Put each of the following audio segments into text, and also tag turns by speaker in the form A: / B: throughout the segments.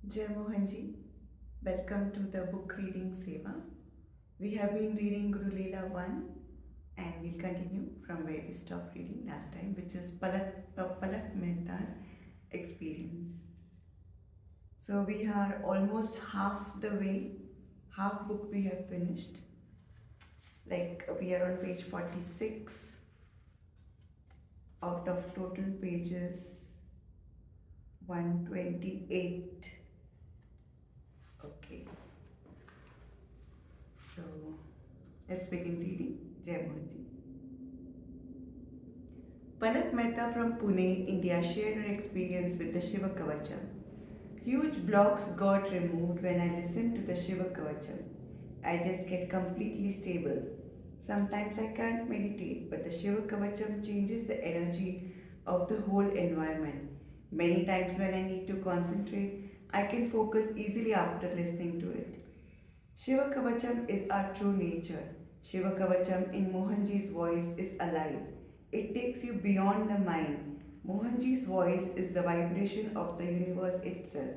A: Jai Mohanji, welcome to the book reading Seva. We have been reading Guru Leela 1 and we'll continue from where we stopped reading last time, which is Palak Mehta's experience. So we are almost half the way, half book we have finished. Like we are on page 46 out of total pages 128. Okay, so let's begin reading. Jai Mohanji. Palak Mehta from Pune, India shared her experience with the Shiva Kavacham. Huge blocks got removed when I listened to the Shiva Kavacham. I just get completely stable. Sometimes I can't meditate, but the Shiva Kavacham changes the energy of the whole environment. Many times when I need to concentrate, I can focus easily after listening to it. Shiva Kavacham is our true nature. Shiva Kavacham in Mohanji's voice is alive. It takes you beyond the mind. Mohanji's voice is the vibration of the universe itself.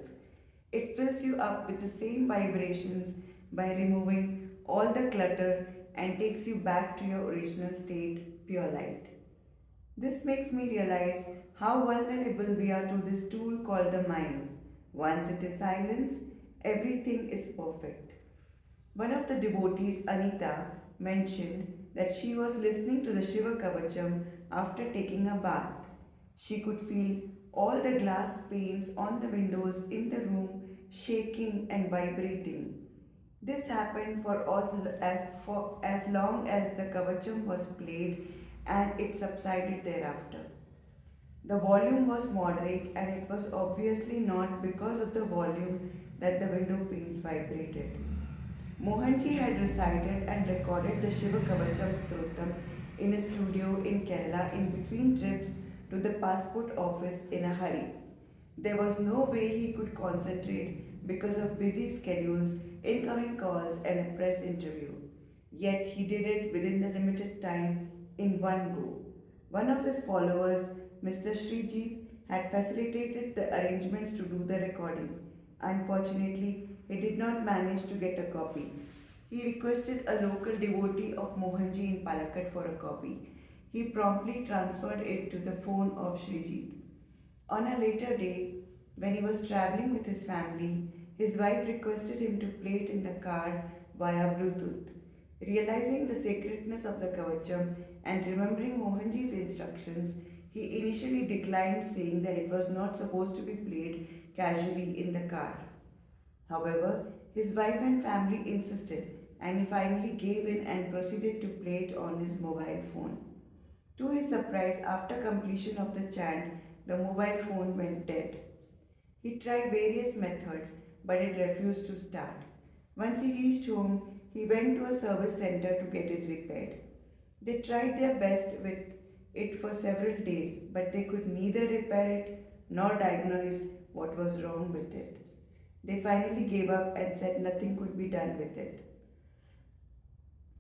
A: It fills you up with the same vibrations by removing all the clutter and takes you back to your original state, pure light. This makes me realize how vulnerable we are to this tool called the mind. Once it is silenced, everything is perfect. One of the devotees, Anita, mentioned that she was listening to the Shiva Kavacham after taking a bath. She could feel all the glass panes on the windows in the room shaking and vibrating. This happened for as long as the Kavacham was played and it subsided thereafter. The volume was moderate and it was obviously not because of the volume that the window panes vibrated. Mohanji had recited and recorded the Shiva Kavacham Stotram in a studio in Kerala in between trips to the passport office in a hurry. There was no way he could concentrate because of busy schedules, incoming calls, and a press interview. Yet he did it within the limited time in one go. One of his followers, Mr. Srijit, had facilitated the arrangements to do the recording. Unfortunately, he did not manage to get a copy. He requested a local devotee of Mohanji in Palakkad for a copy. He promptly transferred it to the phone of Srijit. On a later day, when he was traveling with his family, his wife requested him to play it in the car via Bluetooth. Realizing the sacredness of the Kavacham and remembering Mohanji's instructions, he initially declined, saying that it was not supposed to be played casually in the car. However, his wife and family insisted, and he finally gave in and proceeded to play it on his mobile phone. To his surprise, after completion of the chant, the mobile phone went dead. He tried various methods, but it refused to start. Once he reached home, he went to a service center to get it repaired. They tried their best with it for several days, but they could neither repair it nor diagnose what was wrong with it. They finally gave up and said nothing could be done with it.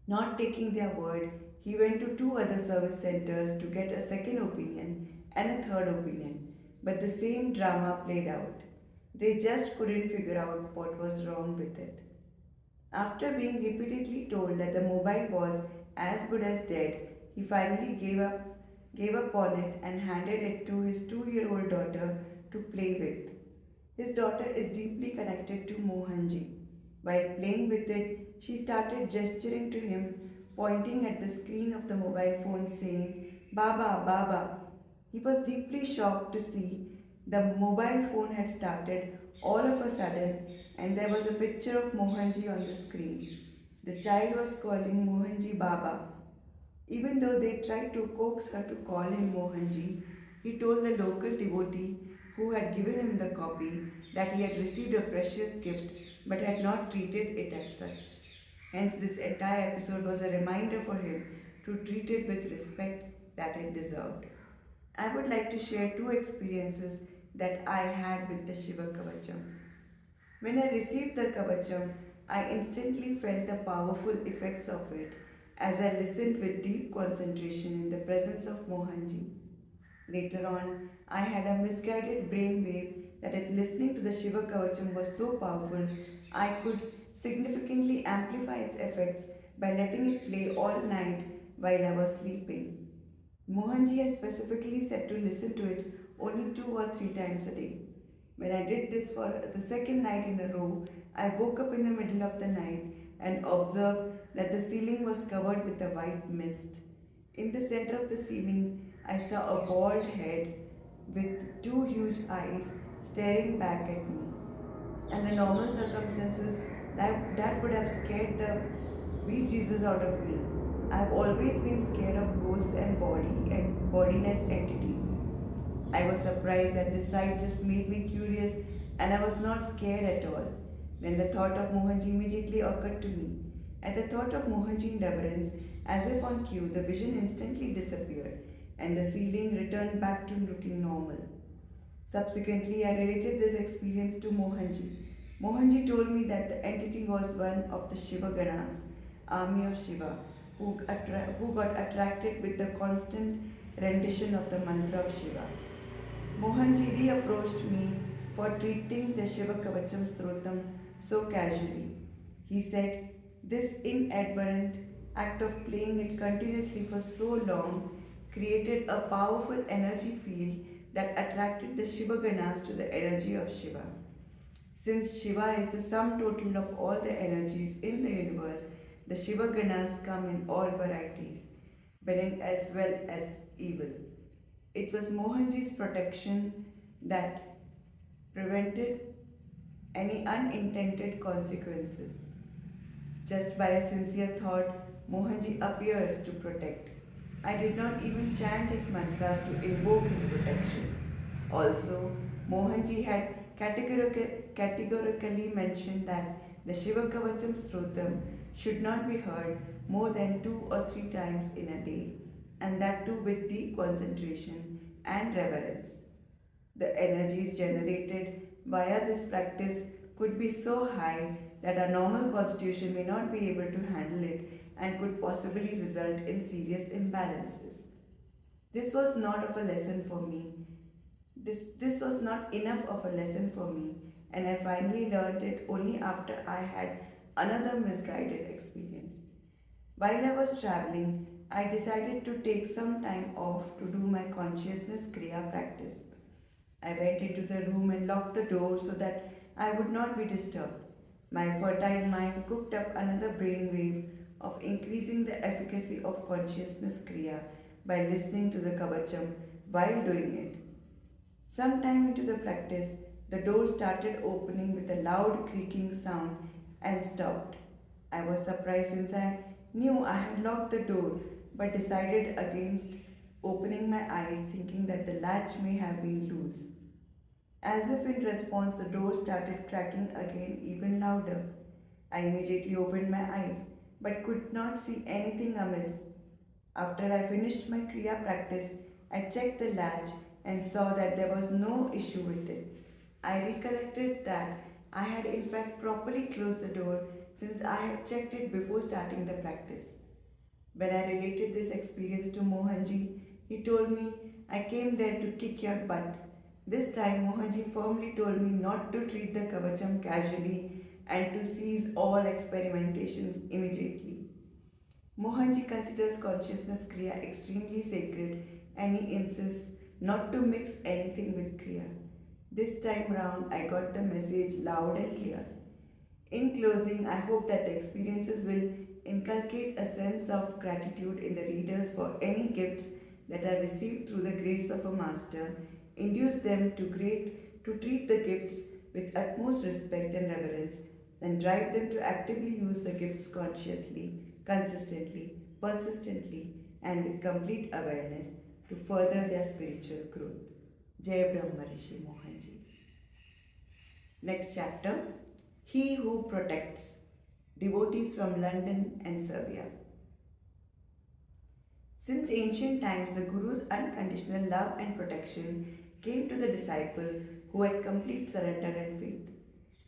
A: Not taking their word, he went to two other service centers to get a second opinion and a third opinion, but the same drama played out. They just couldn't figure out what was wrong with it. After being repeatedly told that the mobile was as good as dead, he finally gave up on it and handed it to his 2-year-old daughter to play with. His daughter is deeply connected to Mohanji. While playing with it, she started gesturing to him, pointing at the screen of the mobile phone, saying, Baba, Baba. He was deeply shocked to see the mobile phone had started all of a sudden and there was a picture of Mohanji on the screen. The child was calling Mohanji Baba. Even though they tried to coax her to call him Mohanji, he told the local devotee who had given him the copy that he had received a precious gift but had not treated it as such. Hence, this entire episode was a reminder for him to treat it with respect that it deserved. I would like to share two experiences that I had with the Shiva Kavacham. When I received the Kavacham, I instantly felt the powerful effects of it as I listened with deep concentration in the presence of Mohanji. Later on, I had a misguided brainwave that if listening to the Shiva Kavacham was so powerful, I could significantly amplify its effects by letting it play all night while I was sleeping. Mohanji has specifically said to listen to it only 2 or 3 times a day. When I did this for the second night in a row, I woke up in the middle of the night and observed that the ceiling was covered with a white mist. In the center of the ceiling, I saw a bald head with two huge eyes staring back at me. Under normal circumstances, that would have scared the bejesus out of me. I've always been scared of ghosts and bodiless entities. I was surprised that this sight just made me curious and I was not scared at all. Then the thought of Mohanji immediately occurred to me. At the thought of Mohanji in reverence, as if on cue, the vision instantly disappeared and the ceiling returned back to looking normal. Subsequently, I related this experience to Mohanji. Mohanji told me that the entity was one of the Shiva Ganas, army of Shiva, who got attracted with the constant rendition of the mantra of Shiva. Mohanji reapproached me for treating the Shiva Kavacham Strotam so casually. He said, this inadvertent act of playing it continuously for so long created a powerful energy field that attracted the Shiva Ganas to the energy of Shiva. Since Shiva is the sum total of all the energies in the universe, the Shiva Ganas come in all varieties, benign as well as evil. It was Mohanji's protection that prevented any unintended consequences. Just by a sincere thought, Mohanji appears to protect. I did not even chant his mantras to invoke his protection. Also, Mohanji had categorically mentioned that the Shiva Kavacham Strotam should not be heard more than 2 or 3 times in a day, and that too with deep concentration and reverence. The energies generated via this practice could be so high that our normal constitution may not be able to handle it and could possibly result in serious imbalances. This was not of a lesson for me. This was not enough of a lesson for me, and I finally learned it only after I had another misguided experience. While I was traveling, I decided to take some time off to do my consciousness Kriya practice. I went into the room and locked the door so that I would not be disturbed. My fertile mind cooked up another brainwave of increasing the efficacy of consciousness Kriya by listening to the Kavacham while doing it. Sometime into the practice, the door started opening with a loud creaking sound and stopped. I was surprised since I knew I had locked the door but decided against opening my eyes, thinking that the latch may have been loose. As if in response, the door started cracking again, even louder. I immediately opened my eyes but could not see anything amiss. After I finished my Kriya practice, I checked the latch and saw that there was no issue with it. I recollected that I had in fact properly closed the door since I had checked it before starting the practice. When I related this experience to Mohanji, he told me I came there to kick your butt. This time, Mohanji firmly told me not to treat the Kavacham casually and to cease all experimentations immediately. Mohanji considers consciousness Kriya extremely sacred and he insists not to mix anything with Kriya. This time round, I got the message loud and clear. In closing, I hope that the experiences will inculcate a sense of gratitude in the readers for any gifts that are received through the grace of a master, induce them to treat the gifts with utmost respect and reverence, and drive them to actively use the gifts consciously, consistently, persistently, and with complete awareness to further their spiritual growth. Jai Brahma Rishi Mohanji. Next chapter, He Who Protects, devotees from London and Serbia. Since ancient times, the Guru's unconditional love and protection came to the disciple who had complete surrender and faith.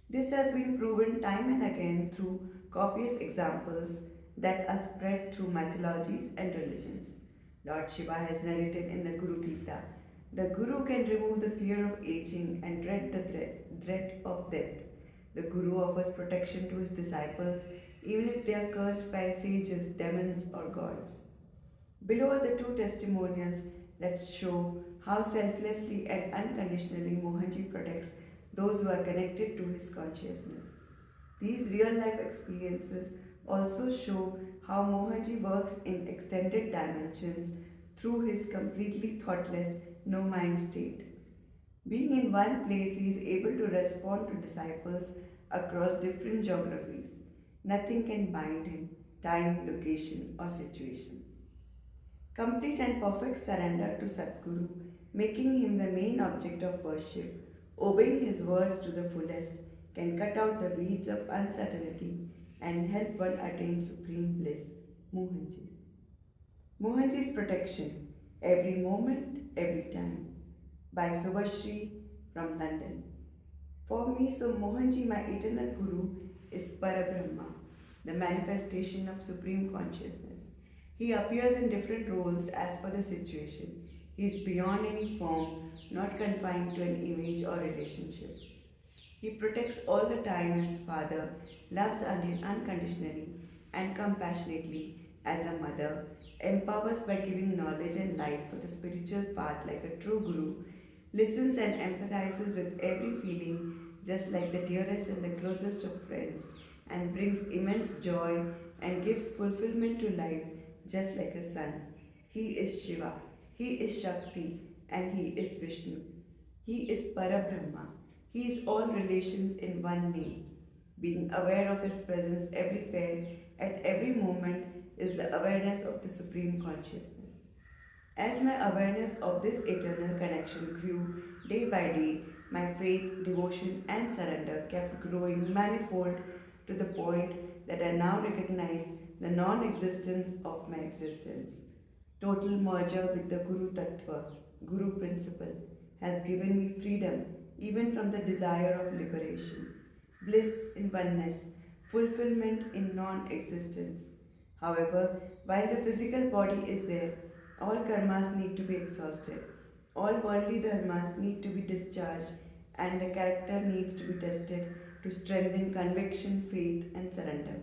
A: This has been proven time and again through copious examples that are spread through mythologies and religions. Lord Shiva has narrated in the Guru Gita The Guru can remove the fear of aging and dread of death. The Guru offers protection to his disciples even if they are cursed by sages, demons, or gods. Below are the two testimonials that show how selflessly and unconditionally Mohanji protects those who are connected to his consciousness. These real life experiences also show how Mohanji works in extended dimensions through his completely thoughtless, no mind state. Being in one place, he is able to respond to disciples across different geographies. Nothing can bind him, time, location, or situation. Complete and perfect surrender to Sadguru, making him the main object of worship, obeying his words to the fullest, can cut out the weeds of uncertainty and help one attain supreme bliss. Mohanji. Mohanji's protection, every moment, every time. By Subhashri from London. For me, so Mohanji, my eternal Guru, is Parabrahma, the manifestation of supreme consciousness. He appears in different roles as per the situation. He is beyond any form, not confined to an image or relationship. He protects all the time as father, loves unconditionally and compassionately as a mother, empowers by giving knowledge and light for the spiritual path like a true guru, listens and empathizes with every feeling just like the dearest and the closest of friends, and brings immense joy and gives fulfillment to life just like a son. He is Shiva, he is Shakti, and he is Vishnu. He is Parabrahma. He is all relations in one name. Being aware of His presence everywhere, at every moment, is the awareness of the Supreme Consciousness. As my awareness of this eternal connection grew day by day, my faith, devotion, and surrender kept growing manifold to the point that I now recognize the non existence of my existence. Total merger with the Guru Tattva, Guru principle, has given me freedom even from the desire of liberation, bliss in oneness, fulfillment in non existence. However, while the physical body is there, all karmas need to be exhausted, all worldly dharmas need to be discharged, and the character needs to be tested to strengthen conviction, faith, and surrender.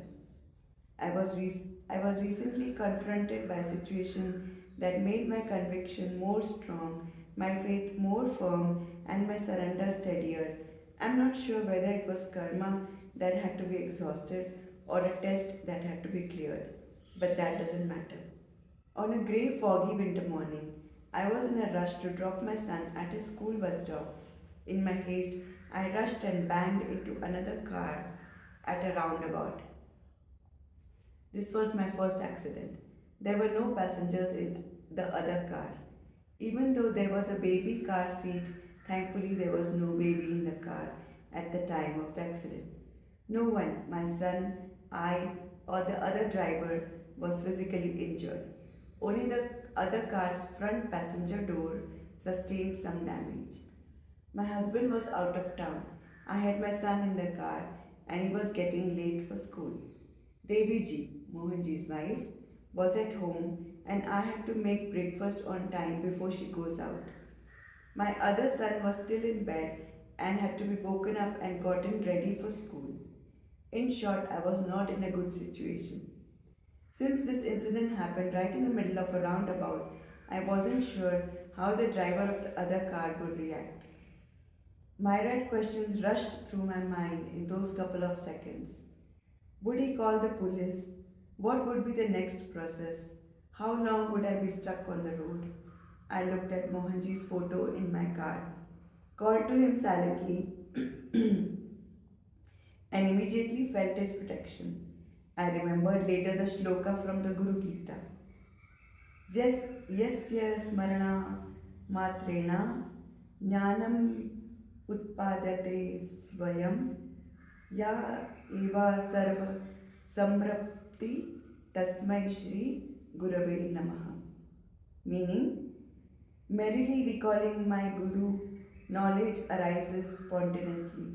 A: I was recently confronted by a situation that made my conviction more strong, my faith more firm, and my surrender steadier. I'm not sure whether it was karma that had to be exhausted or a test that had to be cleared, but that doesn't matter. On a grey, foggy winter morning, I was in a rush to drop my son at his school bus stop. In my haste, I rushed and banged into another car at a roundabout. This was my first accident. There were no passengers in the other car. Even though there was a baby car seat, thankfully there was no baby in the car at the time of the accident. No one, my son, I, or the other driver, was physically injured. Only the other car's front passenger door sustained some damage. My husband was out of town. I had my son in the car and he was getting late for school. Devi ji, Mohanji's wife, was at home and I had to make breakfast on time before she goes out. My other son was still in bed and had to be woken up and gotten ready for school. In short, I was not in a good situation. Since this incident happened right in the middle of a roundabout, I wasn't sure how the driver of the other car would react. Myriad questions rushed through my mind in those couple of seconds. Would he call the police? What would be the next process? How long would I be stuck on the road? I looked at Mohanji's photo in my car, called to him silently, and immediately felt his protection. I remembered later the shloka from the Guru Gita. Yes, yasya smarana matrena jnanam utpadate swayam या एवा सर्व samrapti tasmai shri gurave namaha. Meaning, merrily recalling my guru, knowledge arises spontaneously.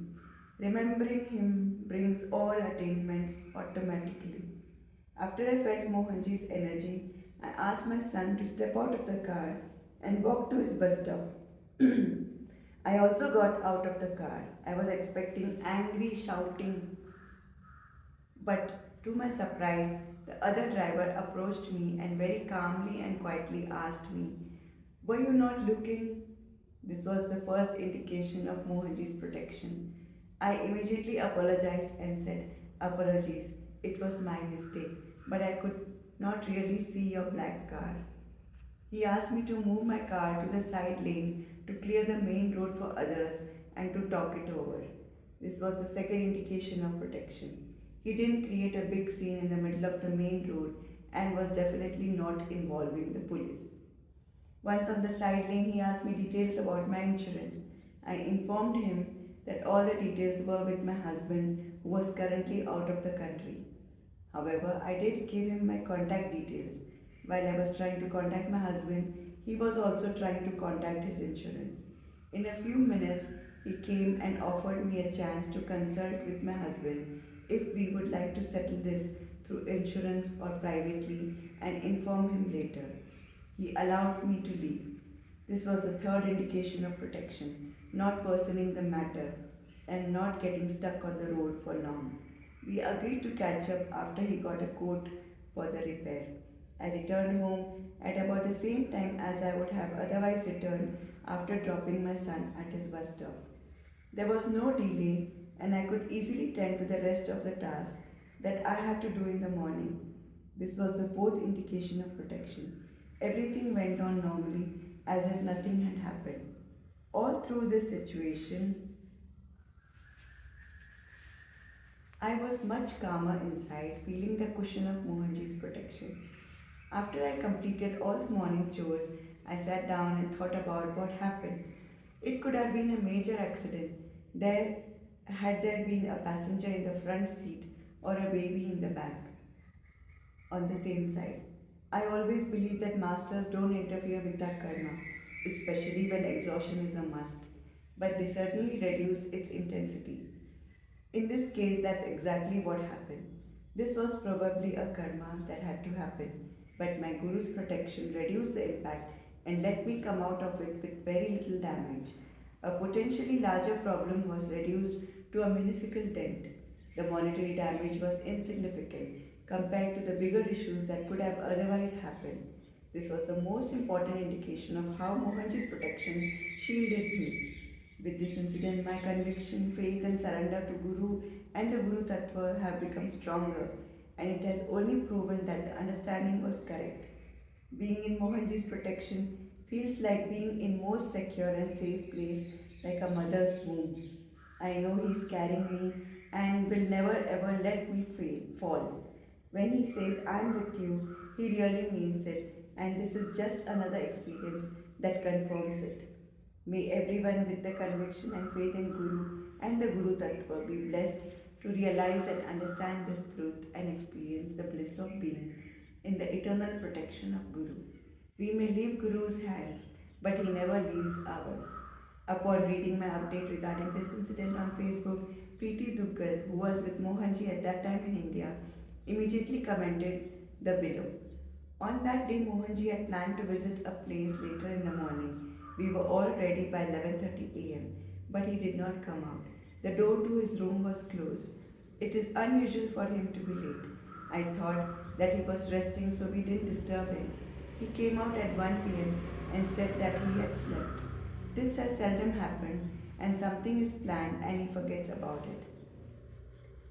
A: Remembering him brings all attainments automatically. After I felt Mohanji's energy, I asked my son to step out of the car and walk to his bus stop. I also got out of the car. I was expecting angry shouting, but to my surprise, the other driver approached me and very calmly and quietly asked me, "Were you not looking?" This was the first indication of Mohanji's protection. I immediately apologized and said, "Apologies, it was my mistake, but I could not really see your black car." He asked me to move my car to the side lane to clear the main road for others and to talk it over. This was the second indication of protection. He didn't create a big scene in the middle of the main road and was definitely not involving the police. Once on the side lane, he asked me details about my insurance. I informed him that all the details were with my husband, who was currently out of the country. However, I did give him my contact details. While I was trying to contact my husband, he was also trying to contact his insurance. In a few minutes, he came and offered me a chance to consult with my husband if we would like to settle this through insurance or privately and inform him later. He allowed me to leave. This was the third indication of protection, not worsening the matter and not getting stuck on the road for long. We agreed to catch up after he got a quote for the repair. I returned home at about the same time as I would have otherwise returned after dropping my son at his bus stop. There was no delay, and I could easily tend to the rest of the tasks that I had to do in the morning. This was the fourth indication of protection. Everything went on normally as if nothing had happened. All through this situation, I was much calmer inside, feeling the cushion of Mohanji's protection. After I completed all the morning chores, I sat down and thought about what happened. It could have been a major accident. There had there been a passenger in the front seat or a baby in the back on the same side. I always believe that masters don't interfere with that karma, especially when exhaustion is a must, but they certainly reduce its intensity. In this case, that's exactly what happened. This was probably a karma that had to happen, but my guru's protection reduced the impact and let me come out of it with very little damage. A potentially larger problem was reduced to a minuscule dent. The monetary damage was insignificant compared to the bigger issues that could have otherwise happened. This was the most important indication of how Mohanji's protection shielded me. With this incident, my conviction, faith, and surrender to Guru and the Guru Tattva have become stronger, and it has only proven that the understanding was correct. Being in Mohanji's protection feels like being in most secure and safe place, like a mother's womb. I know he's carrying me and will never ever let me fall. When he says I'm with you, he really means it, and this is just another experience that confirms it. May everyone with the conviction and faith in Guru and the Guru Tattva be blessed to realize and understand this truth and experience the bliss of being in the eternal protection of Guru. We may leave Guru's hands, but he never leaves ours. Upon reading my update regarding this incident on Facebook, Preeti Duggal, who was with Mohanji at that time in India, immediately commented the below. On that day, Mohanji had planned to visit a place later in the morning. We were all ready by 11:30 a.m., but he did not come out. The door to his room was closed. It is unusual for him to be late. I thought that he was resting, so we didn't disturb him. He came out at 1 p.m. and said that he had slept. This has seldom happened, and something is planned and he forgets about it.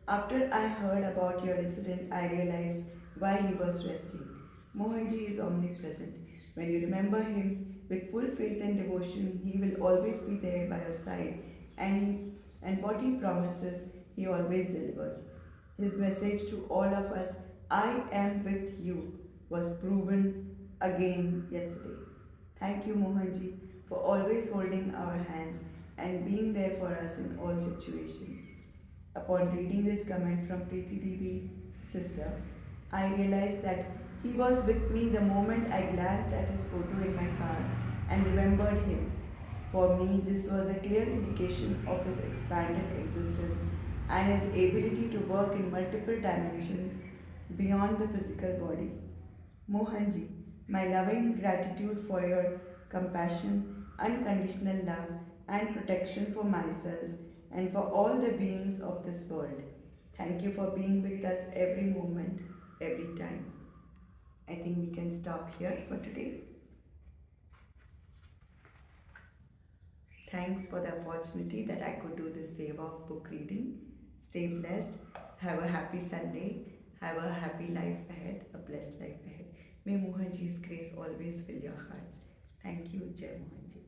A: After I heard about your incident, I realized why he was resting. Mohanji is omnipresent. When you remember him with full faith and devotion, he will always be there by your side, and what he promises, he always delivers. His message to all of us, "I am with you," was proven again yesterday. Thank you, Mohanji, for always holding our hands and being there for us in all situations. Upon reading this comment from Preeti Didi, sister, I realized that he was with me the moment I glanced at his photo in my car and remembered him. For me, this was a clear indication of his expanded existence and his ability to work in multiple dimensions beyond the physical body. Mohanji, my loving gratitude for your compassion unconditional love, and protection for myself and for all the beings of this world. Thank you for being with us every moment, every time. I think we can stop here for today. Thanks for the opportunity that I could do this Seva of book reading. Stay blessed. Have a happy Sunday. Have a happy life ahead, a blessed life ahead. May Mohanji's grace always fill your hearts. Thank you, Jai Mohanji.